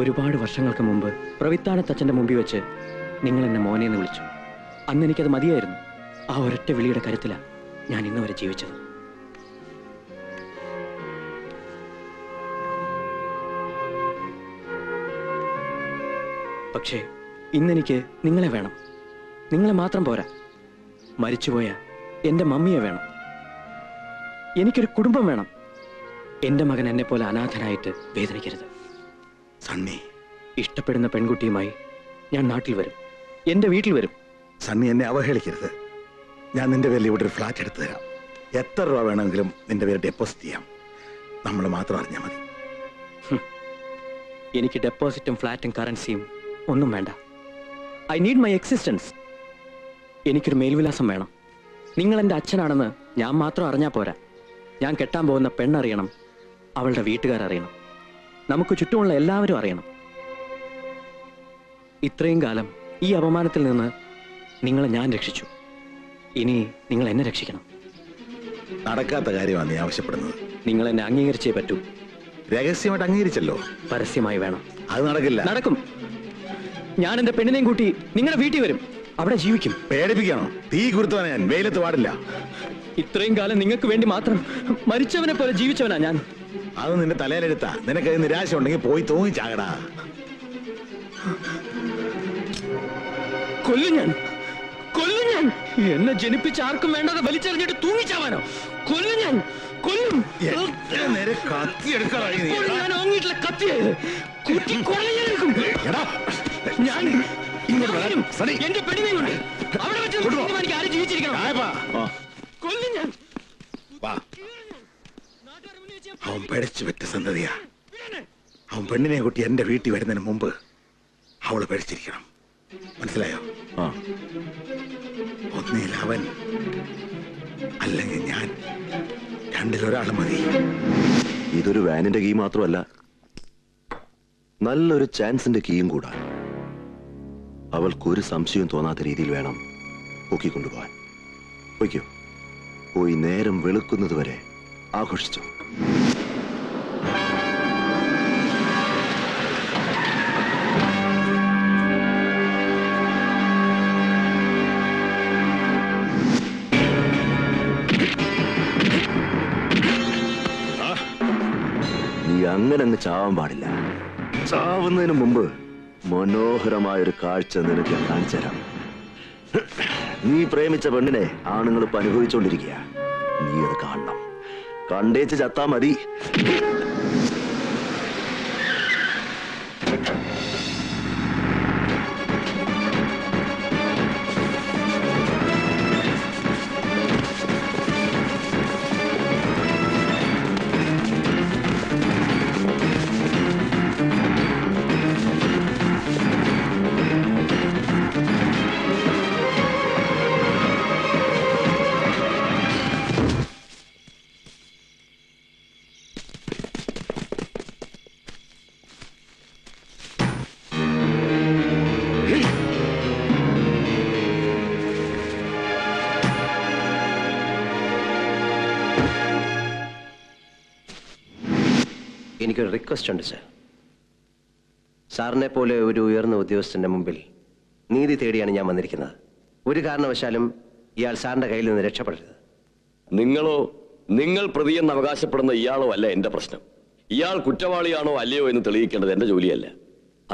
ഒരുപാട് വർഷങ്ങൾക്ക് മുമ്പ് പ്രവിത്താനത്തച്ഛൻ്റെ മുമ്പിൽ വെച്ച് നിങ്ങൾ എന്നെ മോനെ എന്ന് വിളിച്ചു. അന്ന് എനിക്കത് മതിയായിരുന്നു. ആ ഒരൊറ്റ വിളിയുടെ കരുത്തിലാണ് ഞാൻ ഇന്ന് വരെ ജീവിച്ചത്. പക്ഷേ ഇന്നെനിക്ക് നിങ്ങളെ വേണം. നിങ്ങളെ മാത്രം പോരാ, മരിച്ചുപോയ എൻ്റെ മമ്മിയെ വേണം. എനിക്കൊരു കുടുംബം വേണം. എൻ്റെ മകൻ എന്നെ പോലെ അനാഥനായിട്ട് വേദനിക്കരുത്. സണ്ണി, ഇഷ്ടപ്പെടുന്ന പെൺകുട്ടിയുമായി ഞാൻ നാട്ടിൽ വരും, എൻ്റെ വീട്ടിൽ വരും. സണ്ണി, എന്നെ അവഹേളിക്കരുത്. ഞാൻ നിന്റെ പേരിൽ ഇവിടെ ഒരു ഫ്ലാറ്റ് എടുത്തു തരാം. എത്ര രൂപ വേണമെങ്കിലും നിന്റെ പേര് ഡെപ്പോസിറ്റ് ചെയ്യാം. നമ്മൾ മാത്രം അറിഞ്ഞാൽ മതി. എനിക്ക് ഡെപ്പോസിറ്റും ഫ്ലാറ്റും കറൻസിയും ഒന്നും വേണ്ട. I need my existence. എനിക്കൊരു മേൽവിലാസം വേണം. നിങ്ങൾ എൻ്റെ അച്ഛനാണെന്ന് ഞാൻ മാത്രം അറിഞ്ഞാൽ പോരാ. ഞാൻ കെട്ടാൻ പോകുന്ന പെണ്ണറിയണം, അവളുടെ വീട്ടുകാരറിയണം, നമുക്ക് ചുറ്റുമുള്ള എല്ലാവരും അറിയണം. ഇത്രയും കാലം ഈ അപമാനത്തിൽ നിന്ന് നിങ്ങളെ ഞാൻ രക്ഷിച്ചു. ഇനി നിങ്ങൾ എന്നെ രക്ഷിക്കണം. നടക്കാത്ത കാര്യമാണ് നീ ആവശ്യപ്പെടുന്നത്. നിങ്ങൾ എന്നെ അംഗീകരിച്ചേ പറ്റൂ. രഹസ്യമായിട്ട് അംഗീകരിച്ചല്ലോ. പരസ്യമായി വേണം. അത് നടക്കില്ല. നടക്കും. ഞാൻ എന്റെ പെണ്ണിനെയും കൂട്ടി നിങ്ങളുടെ വീട്ടിൽ വരും, അവിടെ ജീവിക്കും. പേടിപ്പിക്കണോ? തീ കുരുത്തവനെ ഞാൻ. വെയിലത്ത് പാടില്ല. ഇത്രയും കാലം നിങ്ങൾക്ക് വേണ്ടി മാത്രം മരിച്ചവനെ പോലെ ജീവിച്ചവനാ ഞാൻ. അത് നിന്റെ തലയിലെടുത്താ. നിനക്ക് നിരാശ ഉണ്ടെങ്കിൽ പോയി തൂങ്ങിച്ചാകടാ. കൊല്ലും ഞാൻ, കൊല്ലും ഞാൻ. എന്നെ ജനിപ്പിച്ച ആർക്കും വേണ്ടാതെ വലിച്ചെറിഞ്ഞിട്ട് തൂങ്ങിച്ചാവാനോ? കൊല്ലും ഞാൻ, കൊല്ലും. നേരെ കത്തിയെടുക്കാറായി. ഞാൻ ഓങ്ങിയിട്ടുള്ള കത്തിയായത് ഞാൻ എന്റെ പെണ്ണിനെ കൊണ്ട് അവിടെ വെച്ച് എനിക്ക് ആരും ജീവിച്ചിരിക്കണം. കൊല്ലും ഞാൻ. അവൻ പഠിച്ചു വെച്ച സന്തതിയാ. അവൻ പെണ്ണിനെ കൂട്ടി എന്റെ വീട്ടിൽ വരുന്നതിന് മുമ്പ് അവള് പഠിച്ചിരിക്കണം. മനസ്സിലായോ? ഒന്നിൽ അവൻ, അല്ലെങ്കിൽ ഞാൻ. രണ്ടിലൊരാൾ മതി. ഇതൊരു വാനിന്റെ കീ മാത്രമല്ല, നല്ലൊരു ചാൻസിന്റെ കീയും കൂടാ. അവൾക്കൊരു സംശയവും തോന്നാത്ത രീതിയിൽ വേണം പൊക്കിക്കൊണ്ടുപോകാൻ. പൊയ്ക്കോ, പോയി നേരം വെളുക്കുന്നത് വരെ ആഘോഷിച്ചു. നീ അങ്ങനെ അങ്ങ് ചാവാൻ പാടില്ല. ചാവുന്നതിന് മുമ്പ് മനോഹരമായൊരു കാഴ്ച നിനക്ക് ഞാൻ കാണിച്ചു തരാം. നീ പ്രേമിച്ച പെണ്ണിനെ ആണുങ്ങൾ ഇപ്പൊ അനുഭവിച്ചുകൊണ്ടിരിക്കുക. നീ അത് കാണണം. കണ്ടേച്ച് ചത്താ മതി. എനിക്കൊരു റിക്വസ്റ്റ് ഉണ്ട് സാർ. സാറിനെ പോലെ ഒരു ഉയർന്ന ഉദ്യോഗസ്ഥന്റെ മുമ്പിൽ നീതി തേടിയാണ് ഞാൻ വന്നിരിക്കുന്നത്. ഒരു കാരണവശാലും ഇയാൾ സാറിന്റെ കയ്യിൽ നിന്ന് രക്ഷപ്പെടരുത്. നിങ്ങളോ നിങ്ങൾ പ്രതിയെന്ന് അവകാശപ്പെടുന്ന ഇയാളോ അല്ല എന്റെ പ്രശ്നം. ഇയാൾ കുറ്റവാളിയാണോ അല്ലയോ എന്ന് തെളിയിക്കേണ്ടത് എന്റെ ജോലിയല്ല.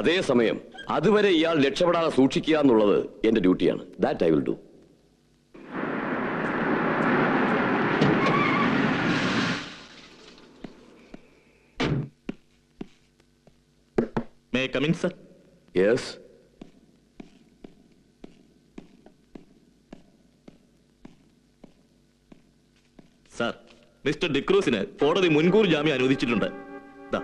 അതേസമയം അതുവരെ ഇയാൾ രക്ഷപ്പെടാതെ സൂക്ഷിക്കുക എന്നുള്ളത് എന്റെ ഡ്യൂട്ടിയാണ്. That I will do. May I come in, sir? Yes. Sir, Mr. ഡിക്രൂസിന് കോടതി മുൻകൂർ ജാമ്യം അനുവദിച്ചിട്ടുണ്ട്. ദാ.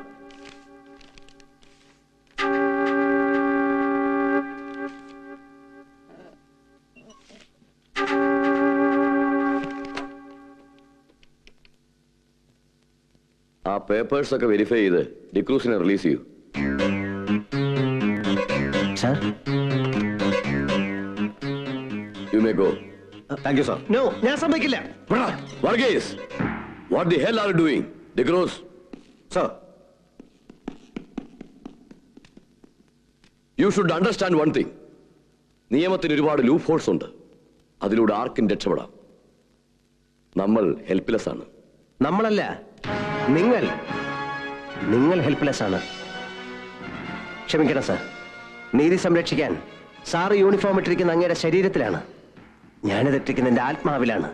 ആ പേപ്പേഴ്സ് ഒക്കെ വെരിഫൈ ചെയ്ത് ഡിക്രൂസിനെ റിലീസ് ചെയ്യൂ. Sir, you may go. Thank you sir. No, ഞാൻ സമ്മതിക്കില്ല. Varghese, what the hell are you doing? D'Cruz. Sir, you should understand one thing. നിയമത്തിന് ഒരുപാട് ലൂപ്പ് ഹോൾസ് ഉണ്ട്. അതിലൂടെ ആർക്കും രക്ഷപ്പെടാം. നമ്മൾ ഹെൽപ്ലെസ് ആണ്. നമ്മളല്ല, നിങ്ങൾ ഹെൽപ്ലെസ് ആണ്. ക്ഷമിക്കണം സാർ. നീതി സംരക്ഷിക്കാൻ സാറ് യൂണിഫോം ഇട്ടിരിക്കുന്ന അങ്ങയുടെ ശരീരത്തിലാണ്, ഞാനിത് ഇട്ടിരിക്കുന്ന എന്റെ ആത്മാവിലാണ്.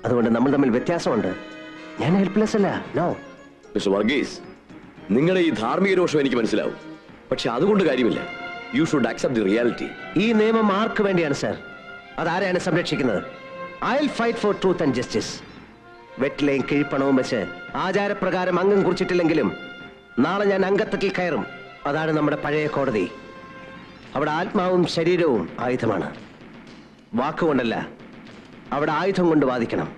അതുകൊണ്ട് നമ്മൾ തമ്മിൽ വ്യത്യാസമുണ്ട്. ഞാൻ ഹെൽപ്ലെസ് അല്ല. നോ മിസ്റ്റർ വർഗീസ്, നിങ്ങളുടെ ഈ ധാർമ്മിക രോഷം എനിക്ക് മനസ്സിലാവും. പക്ഷെ അതുകൊണ്ട് കാര്യമില്ല. You should accept the reality. ഈ നിയമം ആർക്ക് വേണ്ടിയാണ് സാർ? അതാരെയാണ് സംരക്ഷിക്കുന്നത്? I will fight for truth and justice. വെറ്റിലയും കിഴിപ്പണവും വെച്ച് ആചാരപ്രകാരം അംഗം കുറിച്ചിട്ടില്ലെങ്കിലും നാളെ ഞാൻ അംഗത്തട്ടിൽ കയറും. അതാണ് നമ്മുടെ പഴയ കോടതി. അവിടെ ആത്മാവും ശരീരവും ആയുധമാണ്. വാക്കുകൊണ്ടല്ല, അവിടെ ആയുധം കൊണ്ട് വാദിക്കണം.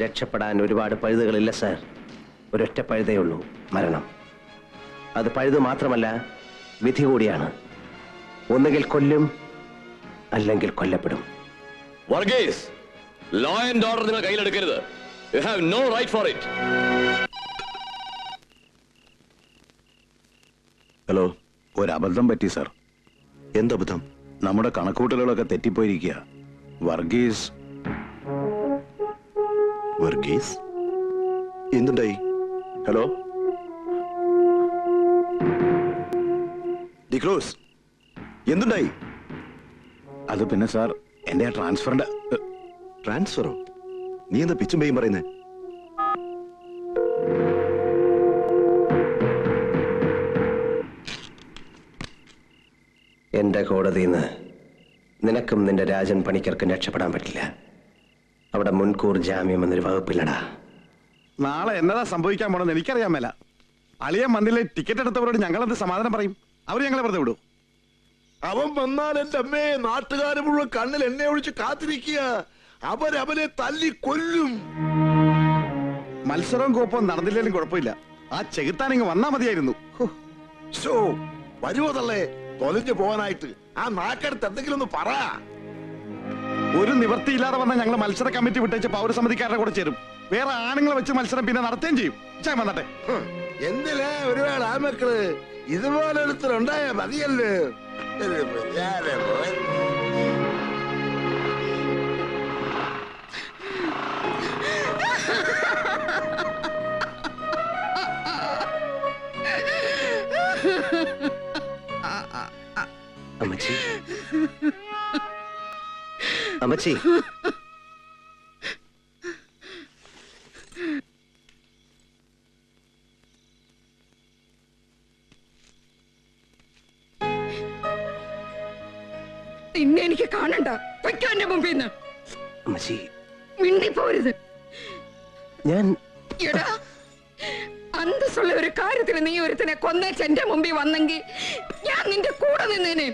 രക്ഷപ്പെടാൻ ഒരുപാട് പഴുതുകളില്ല സാർ. ഒരൊറ്റ പഴുതേ ഉള്ളൂ, മരണം. അത് പഴുത് മാത്രമല്ല, വിധി കൂടിയാണ്. ഒന്നുകിൽ കൊല്ലും, അല്ലെങ്കിൽ കൊല്ലപ്പെടും. വർഗീസ്, ലോ ആൻഡ് ഓർഡർ നിങ്ങൾ കയ്യിലെടുക്കരുത്. You have no right for it. Hello. ഒരബദ്ധം പറ്റി സർ. എന്തബദ്ധം? നമ്മുടെ കണക്കൂട്ടലുകളൊക്കെ തെറ്റിപ്പോയിരിക്കുക. വർഗീസ് എന്തുണ്ടായി? ഹലോ ഡിക്രൂസ്, എന്തുണ്ടായി? അത് പിന്നെ സാർ, എന്റെ ട്രാൻസ്ഫറിന്റെ ട്രാൻസ്ഫറോ? നീ എന്താ പിച്ചും പേയും പറയുന്നേ? എന്റെ കോടതിയിൽ നിന്ന് നിനക്കും നിന്റെ രാജൻ പണിക്കർക്കും രക്ഷപ്പെടാൻ പറ്റില്ല. അവിടെ മുൻകൂർ ജാമ്യം എന്നൊരു വകുപ്പില്ലടാ. നാളെ എന്നതാ സംഭവിക്കാൻ പോണെന്ന് എനിക്കറിയാൻ മേല. അളിയൻ മന്ദിലെ ടിക്കറ്റ് എടുത്തവരോട് ഞങ്ങളെന്ത് സമാധാനം പറയും? അവർ ഞങ്ങളെ വെറുതെ വിടൂ? അവൻ വന്നാൽ എന്റെ അമ്മയെ നാട്ടുകാരെ മുഴുവൻ കണ്ണിൽ എണ്ണ ഒഴിച്ച് കാത്തിരിക്കുക. അവനെ തല്ലി കൊല്ലും. മത്സരവും കോപ്പവും നടന്നില്ലേലും കുഴപ്പമില്ല, ആ ചെകുത്താനിങ് വന്നാ മതിയായിരുന്നു. വരുമോ തള്ളേ തൊലഞ്ഞു പോകാനായിട്ട്? ആ നാക്കടുത്ത് എന്തെങ്കിലും ഒന്ന് പറ. ഒരു നിവൃത്തിയില്ലാതെ വന്ന ഞങ്ങൾ മത്സര കമ്മിറ്റി വിട്ടേച്ച് പൗരസമിതിക്കാരുടെ കൂടെ ചേരും. വേറെ ആണുങ്ങളെ വെച്ച് മത്സരം പിന്നെ നടത്തുകയും ചെയ്യും. ചായ വന്നട്ടെ. എന്തിനാ ഒരുപാട് ആമക്കള് ഇതുപോലെ ഒരുത്തരുണ്ടായ മതിയല്ലോ. അമ്മച്ചി, അമ്മച്ചി, നിന്നെ എനിക്ക് കാണണ്ട. പൊയ്ക്കോ എന്റെ മുമ്പിൽ നിന്ന്. അമ്മച്ചി, മിണ്ടിപ്പോരുത്. ഞാൻ എടാ, അന്തസ്സുള്ള ഒരു കാര്യത്തിന് നീ ഒരുത്തനെ കൊന്നേച്ച് എന്റെ മുമ്പിൽ വന്നെങ്കിൽ ഞാൻ നിന്റെ കൂടെ നിന്നേനെ.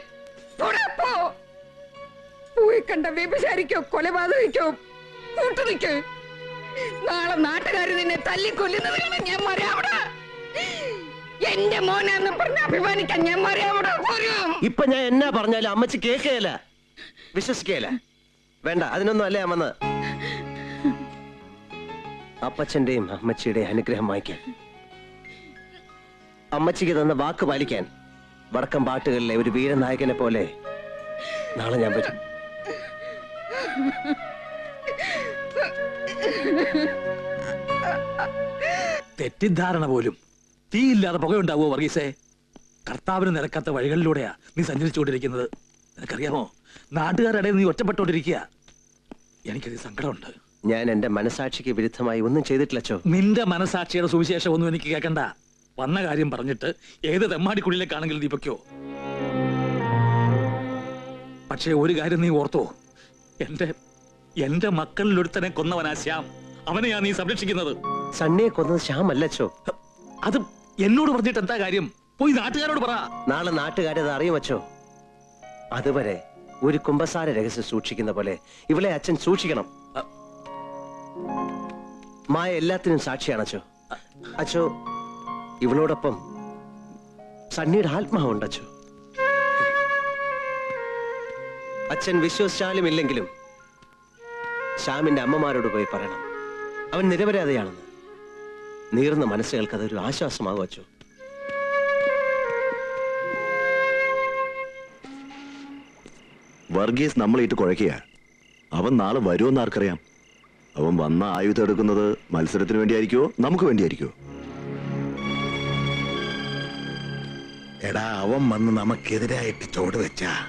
പോയി കണ്ട വ്യഭിചാരിക്കോ കൊലപാതകോ കൂട്ടു നിൽക്ക്. നാളെ നാട്ടുകാര് നിന്നെ തല്ലിക്കൊല്ലുന്നതിനാണ് ഞാൻ മരയാവിടെ. എന്റെ മോനാന്ന് പറഞ്ഞ അഭിമാനിക്കാൻ ഞാൻ മരയാവിടെ പോരും. ഇപ്പൊ ഞാൻ എന്നാ പറഞ്ഞാലും അമ്മച്ചി കേൾക്കുകയല്ല, വിശ്വസിക്കുകയല്ല. വേണ്ട, അതിനൊന്നും അല്ലേ അമ്മന്ന്. അപ്പച്ചന്റെയും അമ്മച്ചിയുടെയും അനുഗ്രഹം വായിക്കാൻ, അമ്മച്ചിക്ക് തന്ന വാക്ക് പാലിക്കാൻ വടക്കം പാട്ടുകളിലെ ഒരു വീരനായകനെ പോലെ നാളെ ഞാൻ വരും. തെറ്റിദ്ധാരണ പോലും. തീയില്ലാതെ പുകയുണ്ടാവോ വർഗീസേ? കർത്താവിന് നിരക്കാത്ത വഴികളിലൂടെയാ നീ സഞ്ചരിച്ചുകൊണ്ടിരിക്കുന്നത്. നിനക്കറിയാമോ, നാട്ടുകാരുടെ നീ ഒറ്റപ്പെട്ടോണ്ടിരിക്കുക. എനിക്കത് സങ്കടമുണ്ട്. ഞാൻ എന്റെ മനസാക്ഷിക്ക് വിരുദ്ധമായി ഒന്നും ചെയ്തിട്ടില്ലച്ചോ. നിന്റെ മനസാക്ഷിയുടെ സുവിശേഷം ഒന്നും എനിക്ക് കേൾക്കണ്ട. വന്ന കാര്യം പറഞ്ഞിട്ട് ഏത് തെമ്മാടിക്കുള്ളിലേക്കാണെങ്കിലും നീ പൊയ്ക്കോ. പക്ഷേ ഒരു കാര്യം നീ ഓർത്തോ, എന്റെ മക്കളിൽ ഒരുത്തനെ കൊന്നവനാ ശ്യാം. അവനെയാ നീ സംരക്ഷിക്കുന്നത്. സണ്ണിയെ കൊന്നത് ശ്യാമല്ലച്ചോ. അത് എന്നോട് പറഞ്ഞിട്ട് എന്താ കാര്യം? പോയി നാട്ടുകാരോട് പറ. നാളെ നാട്ടുകാരത് അറിയുമച്ചോ. അതുവരെ ഒരു കുമ്പസാര രഹസ്യം സൂക്ഷിക്കുന്ന പോലെ ഇവളെ അച്ഛൻ സൂക്ഷിക്കണം. മായ എല്ലാത്തിനും സാക്ഷിയാണച്ചോ. അച്ചോ, ഇവളോടൊപ്പം സണ്ണിയുടെ ആത്മാവുണ്ടച്ചോ. അച്ഛൻ വിശ്വസിച്ചാലും ഇല്ലെങ്കിലും ശ്യാമിന്റെ അമ്മമാരോട് പോയി പറയണം, അവൻ നിരപരാധിയാണെന്ന്. നീർന്ന മനസ്സുകൾക്ക് അതൊരു ആശ്വാസമാകും അച്ചോ. വർഗീസ് നമ്മളെയിട്ട് കുഴക്കുക. അവൻ നാളെ വരുമെന്ന് ആർക്കറിയാം? അവൻ വന്ന ആയുധം എടുക്കുന്നത് മത്സരത്തിന് വേണ്ടിയായിരിക്കോ നമുക്ക് വേണ്ടിയായിരിക്കോ? എടാ, അവൻ വന്ന് നമുക്കെതിരായിട്ട് ചോട് വെച്ചാ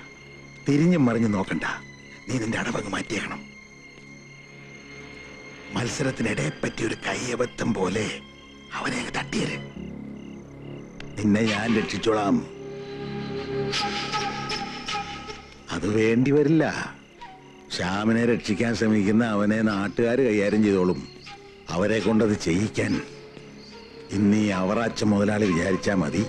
തിരിഞ്ഞും മറിഞ്ഞു നോക്കണ്ട. നീ നിന്റെ അടവങ്ങ് മാറ്റിയേക്കണം. മത്സരത്തിനിടെ പറ്റിയ ഒരു കയ്യബദ്ധം പോലെ അവനെ അങ്ങ് തട്ടിയര്. നിന്നെ ഞാൻ രക്ഷിച്ചോളാം. അത് വേണ്ടി വരില്ല. ശ്യാമിനെ രക്ഷിക്കാൻ ശ്രമിക്കുന്ന അവനെ നാട്ടുകാർ കൈകാര്യം ചെയ്തോളും. അവരെ കൊണ്ടത് ചെയ്യിക്കാൻ ഇന്നീ അവറാച്ച മുതലാളി വിചാരിച്ചാ മതി.